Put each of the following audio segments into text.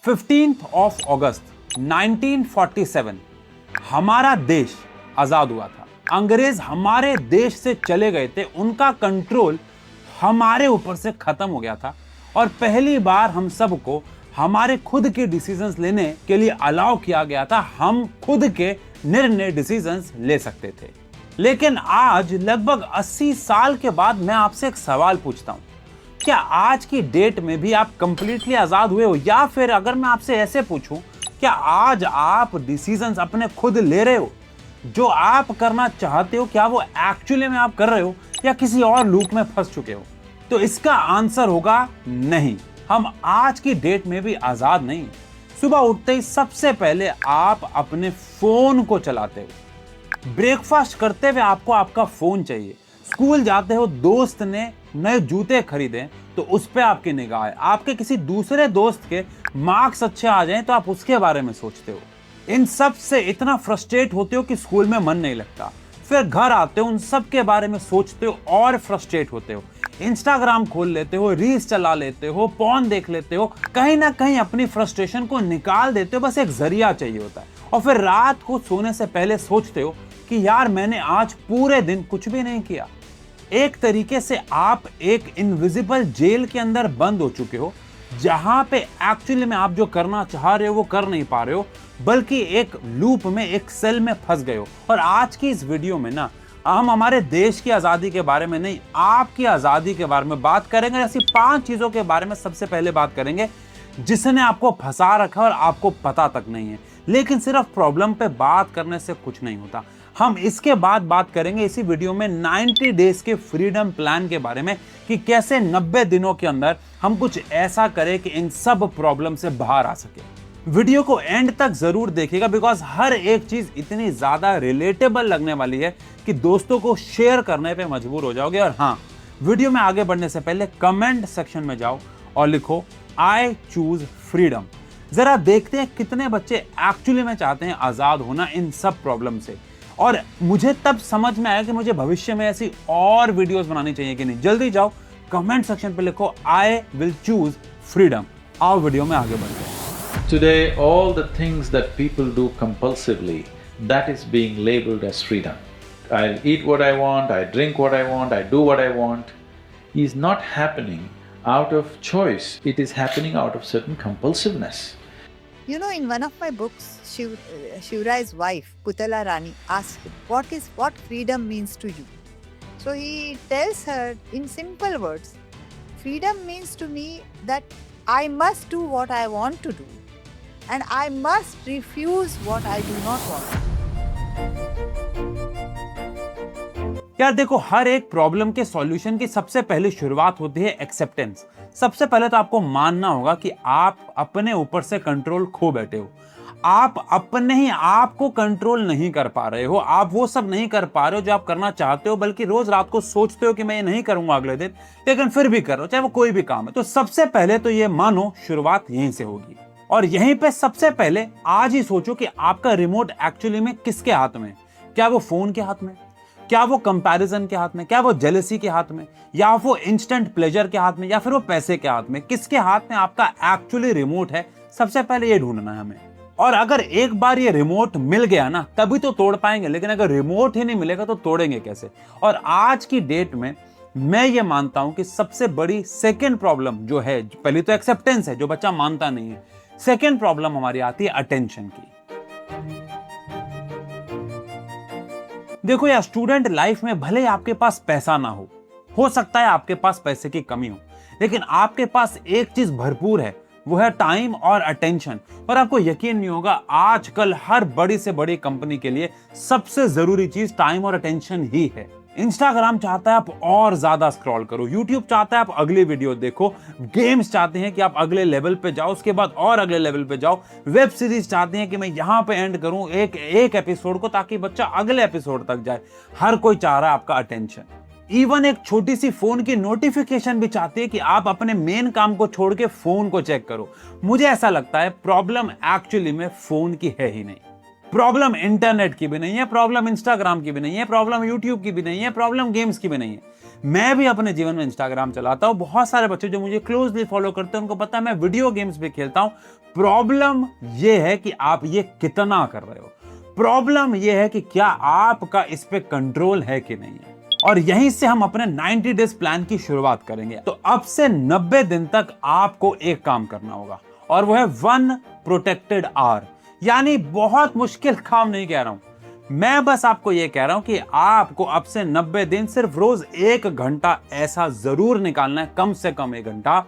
15 अगस्त 1947 हमारा देश आजाद हुआ था। अंग्रेज हमारे देश से चले गए थे, उनका कंट्रोल हमारे ऊपर से खत्म हो गया था और पहली बार हम सबको हमारे खुद के डिसीजंस लेने के लिए अलाउ किया गया था। हम खुद के निर्णय डिसीजंस ले सकते थे। लेकिन आज लगभग 80 साल के बाद मैं आपसे एक सवाल पूछता हूं, क्या आज की डेट में भी आप कंप्लीटली आजाद हुए हो? या फिर अगर मैं आपसे ऐसे पूछूं, क्या आज आप डिसीजंस अपने खुद ले रहे हो? जो आप करना चाहते हो क्या वो एक्चुअली में आप कर रहे हो या किसी और लूप में फंस चुके हो? तो इसका आंसर होगा नहीं। हम आज की डेट में भी आजाद नहीं। सुबह उठते ही सबसे पहले आप अपने फोन को चलाते हो। ब्रेकफास्ट करते हुए आपको आपका फोन चाहिए। स्कूल जाते हो, दोस्त ने नए जूते खरीदे तो उस पे आपकी निगाह है। आपके किसी दूसरे दोस्त के मार्क्स अच्छे आ जाएं तो आप उसके बारे में सोचते हो। इन सब से इतना फ्रस्ट्रेट होते हो कि स्कूल में मन नहीं लगता। फिर घर आते हो, उन सब के बारे में सोचते हो और फ्रस्ट्रेट होते हो। इंस्टाग्राम खोल लेते हो, रील्स चला लेते हो, पॉर्न देख लेते हो, कहीं ना कहीं अपनी फ्रस्ट्रेशन को निकाल देते हो। बस एक जरिया चाहिए होता है। और फिर रात को सोने से पहले सोचते हो कि यार मैंने आज पूरे दिन कुछ भी नहीं किया। एक तरीके से आप एक इनविजिबल जेल के अंदर बंद हो चुके हो, जहां पे एक्चुअली में आप जो करना चाह रहे हो वो कर नहीं पा रहे हो, बल्कि एक लूप में, एक सेल में फंस गए हो। और आज की इस वीडियो में ना हम हमारे देश की आजादी के बारे में नहीं, आपकी आजादी के बारे में बात करेंगे। ऐसी 5 चीजों के बारे में सबसे पहले बात करेंगे जिसने आपको फंसा रखा और आपको पता तक नहीं है। लेकिन सिर्फ प्रॉब्लम पे बात करने से कुछ नहीं होता। हम इसके बाद बात करेंगे इसी वीडियो में 90 डेज के फ्रीडम प्लान के बारे में कि कैसे 90 दिनों के अंदर हम कुछ ऐसा करें कि इन सब प्रॉब्लम से बाहर आ सके। वीडियो को एंड तक जरूर देखिएगा, बिकॉज हर एक चीज इतनी ज्यादा रिलेटेबल लगने वाली है कि दोस्तों को शेयर करने पे मजबूर हो जाओगे। और हाँ, वीडियो में आगे बढ़ने से पहले कमेंट सेक्शन में जाओ और लिखो आई चूज फ्रीडम। जरा देखते हैं कितने बच्चे एक्चुअली में चाहते हैं आजाद होना इन सब प्रॉब्लम से। और मुझे तब समझ में आया कि मुझे भविष्य में ऐसी और वीडियोस बनानी चाहिए कि नहीं। जल्दी जाओ कमेंट सेक्शन पे लिखो आई विल चूज फ्रीडम। आओ वीडियो में आगे बढ़ते हैं। Today, all the things that people do compulsively, that is being labeled as freedom. I'll eat what I want, I drink what I want, I do what I want, is not happening out of choice. It is happening out of certain compulsiveness. You know, in one of my books, Shivra's wife, Putala Rani, asked him, what freedom means to you? So he tells her in simple words, freedom means to me that I must do what I want to do. And I must refuse what I do not want. यार देखो, हर एक problem के solution की सबसे पहली शुरुआत होती है एक्सेप्टेंस। सबसे पहले तो आपको मानना होगा कि आप अपने ऊपर से कंट्रोल खो बैठे हो। आप अपने ही आप को कंट्रोल नहीं कर पा रहे हो। आप वो सब नहीं कर पा रहे हो जो आप करना चाहते हो, बल्कि रोज रात को सोचते हो कि मैं ये नहीं करूंगा अगले दिन, लेकिन फिर भी कर रहे हो, चाहे वो कोई भी काम है। तो सबसे पहले तो ये मानो शुरुआत यहीं से होगी। और यहीं पे सबसे पहले आज ही सोचो कि आपका रिमोट एक्चुअली में किसके हाथ में? क्या वो फोन के हाथ में? क्या वो कंपैरिजन के हाथ में? क्या वो जेलसी के हाथ में? या वो इंस्टेंट प्लेजर के हाथ में? या फिर वो पैसे के हाथ में? किसके हाथ में आपका एक्चुअली रिमोट है? सबसे पहले ये ढूंढना है हमें। और अगर एक बार ये रिमोट मिल गया ना, तभी तो तोड़ पाएंगे। लेकिन अगर रिमोट ही नहीं मिलेगा तो तोड़ेंगे कैसे? और आज की डेट में मैं ये मानता हूं कि सबसे बड़ी सेकेंड प्रॉब्लम जो है, पहली तो एक्सेप्टेंस है जो बच्चा मानता नहीं है, सेकेंड प्रॉब्लम हमारी आती है अटेंशन की। देखो यार, स्टूडेंट लाइफ में भले आपके पास पैसा ना हो सकता है आपके पास पैसे की कमी हो, लेकिन आपके पास एक चीज भरपूर है, वो है टाइम और अटेंशन। और आपको यकीन नहीं होगा, आजकल हर बड़ी से बड़ी कंपनी के लिए सबसे जरूरी चीज टाइम और अटेंशन ही है। इंस्टाग्राम चाहता है आप और ज्यादा स्क्रॉल करो, यूट्यूब चाहता है आप अगली वीडियो देखो, गेम्स चाहते हैं कि आप अगले लेवल पे जाओ, उसके बाद और अगले लेवल पे जाओ, वेब सीरीज चाहते हैं कि मैं यहां पे एंड करूं एक एपिसोड को ताकि बच्चा अगले एपिसोड तक जाए। हर कोई चाह रहा है आपका अटेंशन। इवन एक छोटी सी फोन की नोटिफिकेशन भी चाहती है कि आप अपने मेन काम को छोड़ के फोन को चेक करो। मुझे ऐसा लगता है प्रॉब्लम एक्चुअली में फोन की है ही नहीं। प्रॉब्लम इंटरनेट की भी नहीं है, प्रॉब्लम इंस्टाग्राम की भी नहीं है, प्रॉब्लम यूट्यूब की भी नहीं है, प्रॉब्लम गेम्स की भी नहीं है। मैं भी अपने जीवन में इंस्टाग्राम चलाता हूं, बहुत सारे बच्चे जो मुझे क्लोजली फॉलो करते हैं उनको पता है मैं वीडियो गेम्स भी खेलता हूं। प्रॉब्लम यह है कि आप ये कितना कर रहे हो, प्रॉब्लम यह है कि क्या आपका इस पे कंट्रोल है कि नहीं है। और यहीं से हम अपने 90 डेज प्लान की शुरुआत करेंगे। तो अब से 90 दिन तक आपको एक काम करना होगा और वो है 1 प्रोटेक्टेड आवर। यानी बहुत मुश्किल काम नहीं कह रहा हूं, मैं बस आपको यह कह रहा हूं कि आपको अब से 90 दिन सिर्फ रोज 1 घंटा ऐसा जरूर निकालना है, कम से कम 1 घंटा,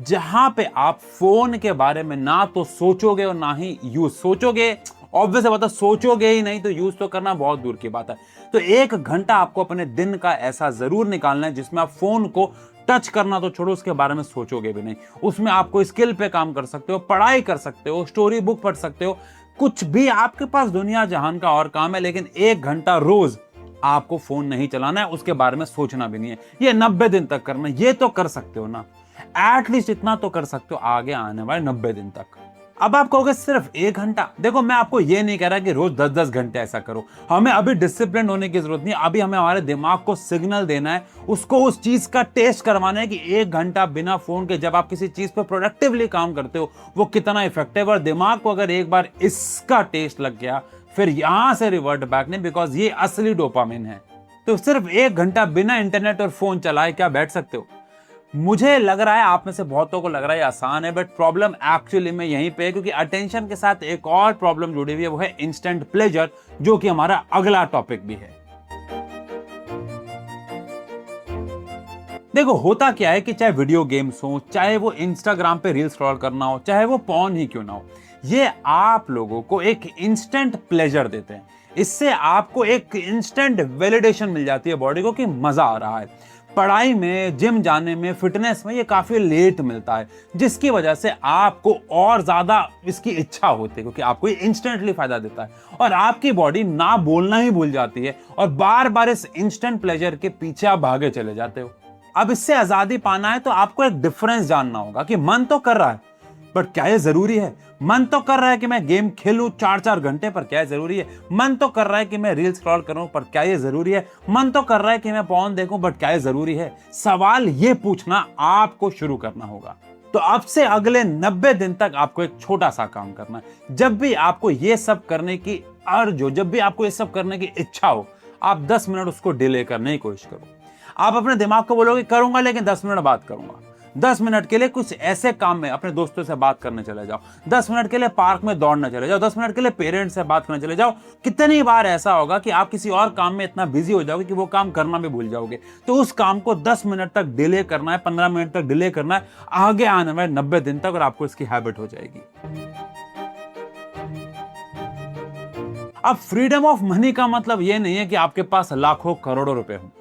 जहां पे आप फोन के बारे में ना तो सोचोगे और ना ही यूज सोचोगे। ऑब्वियस बात है, सोचोगे ही नहीं तो यूज तो करना बहुत दूर की बात है। तो 1 घंटा आपको अपने दिन का ऐसा जरूर निकालना है जिसमें आप फोन को टच करना तो छोड़ो, उसके बारे में सोचोगे भी नहीं। उसमें आप कोई स्किल पे काम कर सकते हो, पढ़ाई कर सकते हो, स्टोरी बुक पढ़ सकते हो, कुछ भी आपके पास दुनिया जहान का और काम है, लेकिन 1 घंटा रोज आपको फोन नहीं चलाना है, उसके बारे में सोचना भी नहीं है। ये 90 दिन तक करना है, ये तो कर सकते हो ना, एटलीस्ट इतना तो कर सकते हो आगे आने वाले 90 दिन तक। अब आप कहोगे सिर्फ 1 घंटा, देखो मैं आपको ये नहीं कह रहा कि रोज 10-10 घंटे ऐसा करो, हमें अभी डिसिप्लिन होने की जरूरत नहीं। अभी हमें हमारे दिमाग को सिग्नल देना है, उसको उस चीज का टेस्ट करवाना है कि 1 घंटा बिना फोन के जब आप किसी चीज पर प्रोडक्टिवली काम करते हो वो कितना इफेक्टिव। और दिमाग को अगर एक बार इसका टेस्ट लग गया फिर यहां से रिवर्ट बैक नहीं, बिकॉज ये असली डोपामिन है। तो सिर्फ 1 घंटा बिना इंटरनेट और फोन चलाए क्या बैठ सकते हो? मुझे लग रहा है आप में से बहुतों को लग रहा है आसान है, बट प्रॉब्लम एक्चुअली में यहीं पे है, क्योंकि अटेंशन के साथ एक और प्रॉब्लम जुड़ी हुई है, वो है इंस्टेंट प्लेजर, जो कि हमारा अगला टॉपिक भी है। देखो होता क्या है कि चाहे वीडियो गेम्स हो, चाहे वो इंस्टाग्राम पे रील स्क्रॉल करना हो, चाहे वो पॉर्न ही क्यों ना हो, ये आप लोगों को एक इंस्टेंट प्लेजर देते हैं। इससे आपको एक इंस्टेंट वैलिडेशन मिल जाती है बॉडी को कि मजा आ रहा है। पढ़ाई में, जिम जाने में, फिटनेस में ये काफी लेट मिलता है, जिसकी वजह से आपको और ज्यादा इसकी इच्छा होती है, क्योंकि आपको ये इंस्टेंटली फायदा देता है और आपकी बॉडी ना बोलना ही भूल जाती है और बार बार इस इंस्टेंट प्लेजर के पीछे आप भागे चले जाते हो। अब इससे आजादी पाना है तो आपको एक डिफरेंस जानना होगा कि मन तो कर रहा है बट क्या ये जरूरी है? मन तो कर रहा है कि मैं गेम खेलूं 4-4 घंटे, पर क्या ये जरूरी है? मन तो कर रहा है कि मैं रील स्क्रॉल करूं, पर क्या ये जरूरी है? मन तो कर रहा है कि मैं पॉर्न देखूं, बट क्या ये जरूरी है? सवाल ये पूछना आपको शुरू करना होगा। तो अब से अगले 90 दिन तक आपको एक छोटा सा काम करना है। जब भी आपको ये सब करने की अर्ज हो, जब भी आपको ये सब करने की इच्छा हो, आप 10 मिनट उसको डिले करने की कोशिश करो। आप अपने दिमाग को बोलोगे करूंगा लेकिन 10 मिनट बात करूंगा। 10 मिनट के लिए कुछ ऐसे काम में अपने दोस्तों से बात करने चले जाओ, 10 मिनट के लिए पार्क में दौड़ने चले जाओ, 10 मिनट के लिए पेरेंट्स से बात करने चले जाओ। कितनी बार ऐसा होगा कि आप किसी और काम में इतना बिजी हो जाओगे कि वो काम करना भी भूल जाओगे। तो उस काम को 10 मिनट तक डिले करना है, 15 मिनट तक डिले करना है, आगे आने वाले 90 दिन तक, और आपको इसकी हैबिट हो जाएगी। अब फ्रीडम ऑफ मनी का मतलब यह नहीं है कि आपके पास लाखों करोड़ों रुपए हो।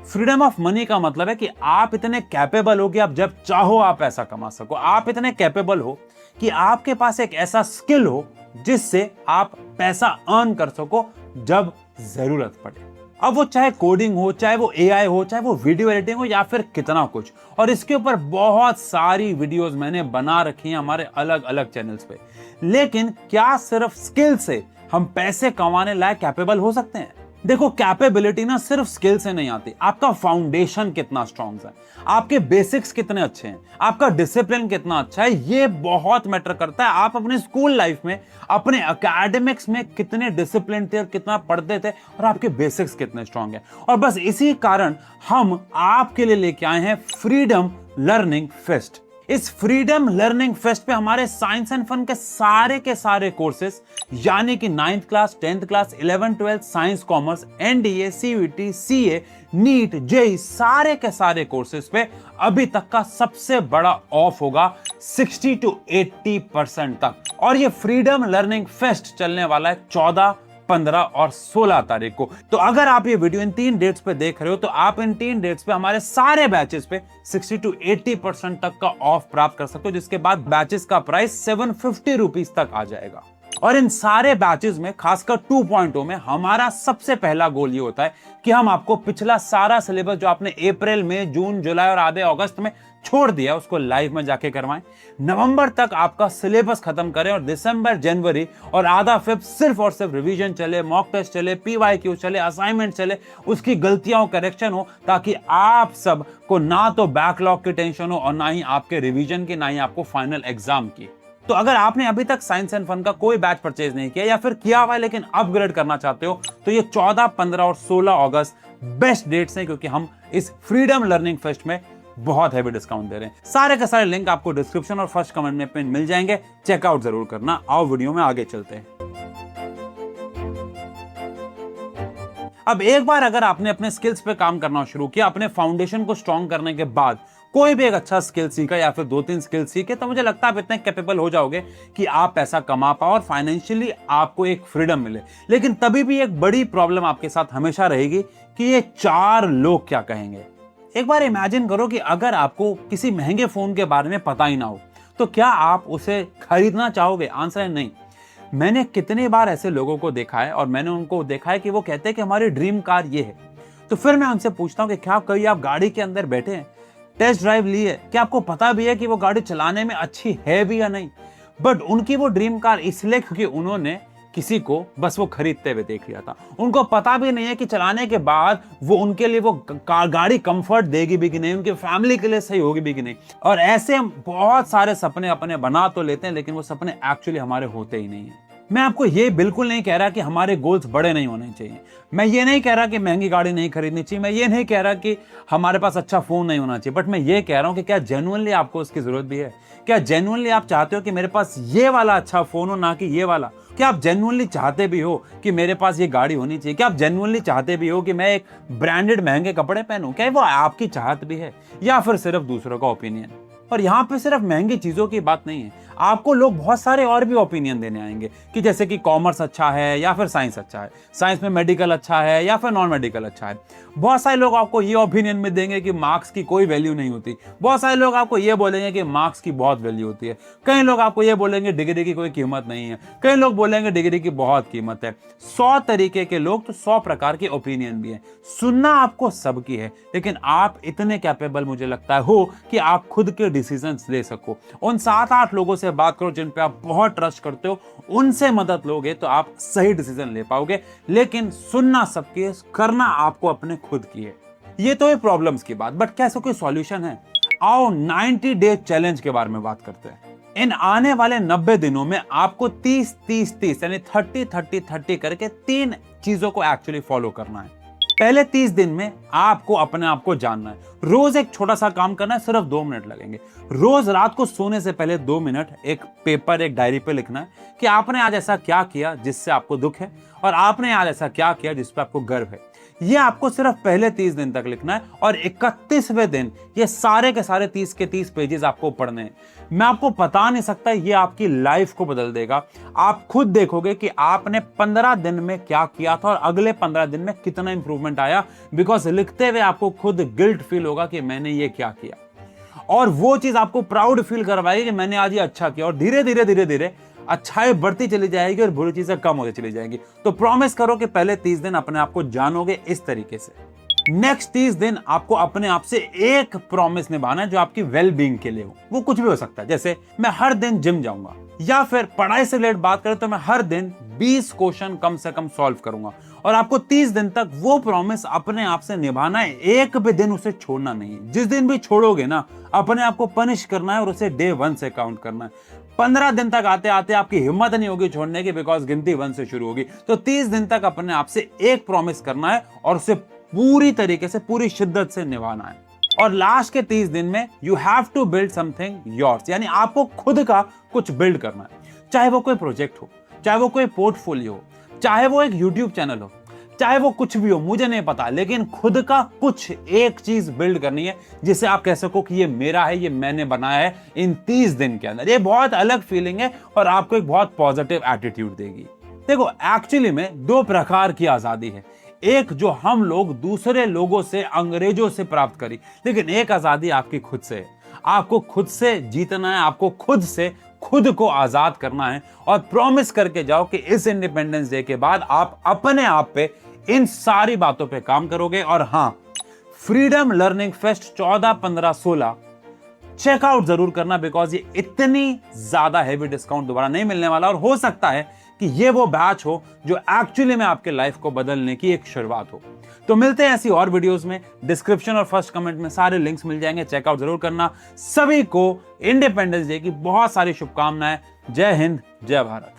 फ्रीडम ऑफ मनी का मतलब है कि आप इतने कैपेबल हो कि आप जब चाहो आप पैसा कमा सको। आप इतने कैपेबल हो कि आपके पास एक ऐसा स्किल हो जिससे आप पैसा अर्न कर सको जब जरूरत पड़े। अब वो चाहे कोडिंग हो, चाहे वो एआई हो, चाहे वो वीडियो एडिटिंग हो, या फिर कितना कुछ। और इसके ऊपर बहुत सारी वीडियोस मैंने बना रखी हैं हमारे अलग अलग चैनल्स पे। लेकिन क्या सिर्फ स्किल से हम पैसे कमाने लायक कैपेबल हो सकते हैं? देखो कैपेबिलिटी ना सिर्फ स्किल से नहीं आती, आपका फाउंडेशन कितना स्ट्रांग है, आपके बेसिक्स कितने अच्छे हैं, आपका डिसिप्लिन कितना अच्छा है, ये बहुत मैटर करता है। आप अपने स्कूल लाइफ में, अपने एकेडमिक्स में कितने डिसिप्लिन थे और कितना पढ़ते थे, और आपके बेसिक्स कितने स्ट्रांग है। और बस इसी कारण हम आपके लिए लेके आए हैं फ्रीडम लर्निंग फेस्ट। इस फ्रीडम लर्निंग फेस्ट पे हमारे साइंस एंड फन के सारे कोर्सेस, यानी कि 9th class, 10th class, 11th, 12th science, commerce, NDA, CUET, CA, NEET, JEE, सारे के सारे कोर्सेस पे अभी तक का सबसे बड़ा ऑफ होगा 60 to 80% तक। और ये फ्रीडम लर्निंग फेस्ट चलने वाला है 14, 15 और 16 तारीख को। तो अगर आप ये वीडियो इन 3 डेट्स पे देख रहे हो तो आप इन 3 डेट्स पे हमारे सारे बैचेस पे 60 to 80% तक का ऑफ प्राप्त कर सकते हो, जिसके बाद बैचेस का प्राइस 750 रुपीज तक आ जाएगा। और इन सारे बैचेस में, खासकर 2.0 में, हमारा सबसे पहला गोल ये होता है कि हम आपको पिछला सारा सिलेबस जो आपने अप्रैल में, जून, जुलाई और आधे अगस्त में छोड़ दिया उसको लाइव में जाके करवाएं। नवंबर तक आपका सिलेबस खत्म करें और दिसंबर, जनवरी और आधा फेब सिर्फ और सिर्फ रिवीजन चले, मॉक टेस्ट चले, PYQ चले, असाइनमेंट चले, उसकी गलतियां हो, करेक्शन हो, ताकि आप सब को ना तो बैकलॉग की टेंशन हो और ना ही आपके रिवीजन की, ना ही आपको फाइनल एग्जाम की। तो अगर आपने अभी तक साइंस एंड फन का कोई बैच परचेज नहीं किया या फिर किया हुआ है लेकिन अपग्रेड करना चाहते हो, तो ये 14, 15 और 16 अगस्त बेस्ट डेट्स हैं, क्योंकि हम इस फ्रीडम लर्निंग फेस्ट में बहुत हैवी डिस्काउंट दे रहे हैं। सारे के सारे लिंक आपको डिस्क्रिप्शन और फर्स्ट कमेंट में पिन मिल जाएंगे, चेकआउट जरूर करना। आओ वीडियो में आगे चलते हैं। अब एक बार अगर आपने अपने स्किल्स पे काम करना शुरू किया, अपने फाउंडेशन को स्ट्रॉन्ग करने के बाद कोई भी एक अच्छा स्किल सीखा या फिर 2-3 स्किल सीखे, तो मुझे लगता है आप इतने कैपेबल हो जाओगे कि आप पैसा कमा पाओ और फाइनेंशियली आपको एक फ्रीडम मिले। लेकिन तभी भी एक बड़ी प्रॉब्लम आपके साथ हमेशा रहेगी कि ये 4 लोग क्या कहेंगे। एक बार इमेजिन करो कि अगर आपको किसी महंगे फोन के बारे में पता ही ना हो, तो क्या आप उसे खरीदना चाहोगे? आंसर है नहीं। मैंने कितने बार ऐसे लोगों को देखा है और मैंने उनको देखा है कि वो कहते हैं कि हमारी ड्रीम कार ये है। तो फिर मैं उनसे पूछता हूं कि क्या कभी आप गाड़ी के अंदर बैठे हैं, टेस्ट ड्राइव ली है, क्या आपको पता भी है कि वो गाड़ी चलाने में अच्छी है भी या नहीं? बट उनकी वो ड्रीम कार इसलिए क्योंकि उन्होंने किसी को बस वो खरीदते हुए देख लिया था। उनको पता भी नहीं है कि चलाने के बाद वो उनके लिए वो गाड़ी कंफर्ट देगी भी कि नहीं, उनके फैमिली के लिए सही होगी भी कि नहीं। और ऐसे हम बहुत सारे सपने अपने बना तो लेते हैं, लेकिन वो सपने एक्चुअली हमारे होते ही नहीं है। मैं आपको ये बिल्कुल नहीं कह रहा कि हमारे गोल्स बड़े नहीं होने चाहिए। मैं ये नहीं कह रहा कि महंगी गाड़ी नहीं खरीदनी चाहिए। मैं ये नहीं कह रहा कि हमारे पास अच्छा फोन नहीं होना चाहिए। बट मैं ये कह रहा हूं कि क्या जेन्युइनली आपको उसकी जरूरत भी है? क्या जेन्युइनली आप चाहते हो कि मेरे पास ये वाला अच्छा फोन हो, ना कि ये वाला? क्या आप जेन्युइनली चाहते भी हो कि मेरे पास ये गाड़ी होनी चाहिए? क्या आप जेन्युइनली चाहते भी हो कि मैं एक ब्रांडेड महंगे कपड़े पहनूं? क्या वो आपकी चाहत भी है या फिर सिर्फ दूसरों का ओपिनियन? और यहाँ पे सिर्फ महंगी चीजों की बात नहीं है, आपको लोग बहुत सारे और भी ओपिनियन देने आएंगे कि जैसे कि कॉमर्स अच्छा है या फिर साइंस अच्छा है, साइंस में मेडिकल अच्छा है या फिर नॉन मेडिकल अच्छा है। बहुत सारे लोग आपको ये ओपिनियन में देंगे कि मार्क्स की कोई वैल्यू नहीं होती। बहुत सारे लोग आपको ये बोलेंगे कि मार्क्स की बहुत वैल्यू होती है। कई लोग आपको ये बोलेंगे डिग्री की कोई कीमत नहीं है। कई लोग बोलेंगे डिग्री की बहुत कीमत है। 100 तरीके के लोग, तो 100 प्रकार के ओपिनियन भी है। सुनना आपको सबकी है, लेकिन आप इतने कैपेबल मुझे लगता है हो कि आप खुद के डिसीजंस ले सको। उन 7-8 लोगों से बात करो जिन पे आप बहुत ट्रस्ट करते हो, उनसे मदद लोगे तो आप सही डिसीजन ले पाओगे। लेकिन सुनना सबकी है, करना आपको अपने खुद की है। ये तो है प्रॉब्लम्स की बात, बट क्या इसका कोई सॉल्यूशन है? आओ 90 डे चैलेंज के बारे में बात करते हैं। इन आने वाले 90 दिनों में आपको 30-30-30 यानी 30-30-30 करके 3 चीजों को एक्चुअली फॉलो करना है। पहले 30 दिन में आपको अपने आप को जानना है। रोज एक छोटा सा काम करना है, सिर्फ 2 मिनट लगेंगे। रोज रात को सोने से पहले 2 मिनट एक पेपर, एक डायरी पे लिखना है कि आपने आज ऐसा क्या किया जिससे आपको दुख है और आपने आज ऐसा क्या किया जिस पे आपको गर्व है। ये आपको सिर्फ पहले 30 दिन तक लिखना है और 31वें दिन ये सारे के सारे 30 के 30 पेजेस आपको पढ़ने हैं। मैं आपको बता नहीं सकता, ये आपकी लाइफ को बदल देगा। आप खुद देखोगे कि आपने 15 दिन में क्या किया था और अगले 15 दिन में कितना इंप्रूवमेंट आया। बिकॉज लिखते हुए आपको खुद गिल्ट फील होगा कि मैंने ये क्या किया, और वो चीज आपको प्राउड फील करवाएगी कि मैंने आज ये अच्छा किया। और धीरे धीरे धीरे धीरे अच्छाई बढ़ती चली जाएगी और बुरी चीजें कम होती चली जाएंगी। तो प्रॉमिस करो कि पहले 30 दिन अपने आप को जानोगे इस तरीके से। नेक्स्ट 30 दिन आपको अपने आप से एक प्रॉमिस निभाना है जो आपकी वेल बीइंग के लिए हो। वो कुछ भी हो सकता है, जैसे मैं हर दिन जिम जाऊंगा, या फिर पढ़ाई से रिलेटेड बात करें तो मैं हर दिन 20 क्वेश्चन कम से कम सॉल्व करूंगा। और आपको 30 दिन तक वो प्रॉमिस अपने आप से निभाना है, एक भी दिन उसे छोड़ना नहीं है। जिस दिन भी छोड़ोगे ना, अपने आप को पनिश करना है और उसे डे 1 से काउंट करना है। 15 दिन तक आते आते आपकी हिम्मत नहीं होगी छोड़ने की, बिकॉज गिनती 1 से शुरू होगी। तो 30 दिन तक अपने आप से एक प्रॉमिस करना है और उसे पूरी तरीके से, पूरी शिद्दत से निभाना है। और लास्ट के 30 दिन में you have to build something yours, यानी आपको खुद का कुछ बिल्ड करना है। चाहे वो कोई प्रोजेक्ट हो, चाहे वो कोई पोर्टफोलियो हो, चाहे वो एक यूट्यूब चैनल हो, चाहे वो कुछ भी हो, मुझे नहीं पता, लेकिन खुद का कुछ एक चीज बिल्ड करनी है जिसे आप कह सको कि ये मेरा है, ये मैंने बनाया है इन 30 दिन के अंदर। ये बहुत अलग फीलिंग है और आपको एक बहुत पॉजिटिव एटीट्यूड देगी। देखो, एक्चुअली में 2 प्रकार की आजादी है। एक जो हम लोग दूसरे लोगों से, अंग्रेजों से प्राप्त करी, लेकिन एक आजादी आपकी खुद से है। आपको खुद से जीतना है, आपको खुद से खुद को आजाद करना है। और प्रॉमिस करके जाओ कि इस इंडिपेंडेंस डे के बाद आप अपने आप पे इन सारी बातों पे काम करोगे। और हां, फ्रीडम लर्निंग फेस्ट 14, 15, 16 चेकआउट जरूर करना, बिकॉज ये इतनी ज्यादा हेवी डिस्काउंट दोबारा नहीं मिलने वाला, और हो सकता है कि ये वो बैच हो जो एक्चुअली में आपके लाइफ को बदलने की एक शुरुआत हो। तो मिलते हैं ऐसी और वीडियोस में। डिस्क्रिप्शन और फर्स्ट कमेंट में सारे लिंक्स मिल जाएंगे, चेकआउट जरूर करना। सभी को इंडिपेंडेंस डे की बहुत सारी शुभकामनाएं। जय हिंद, जय भारत।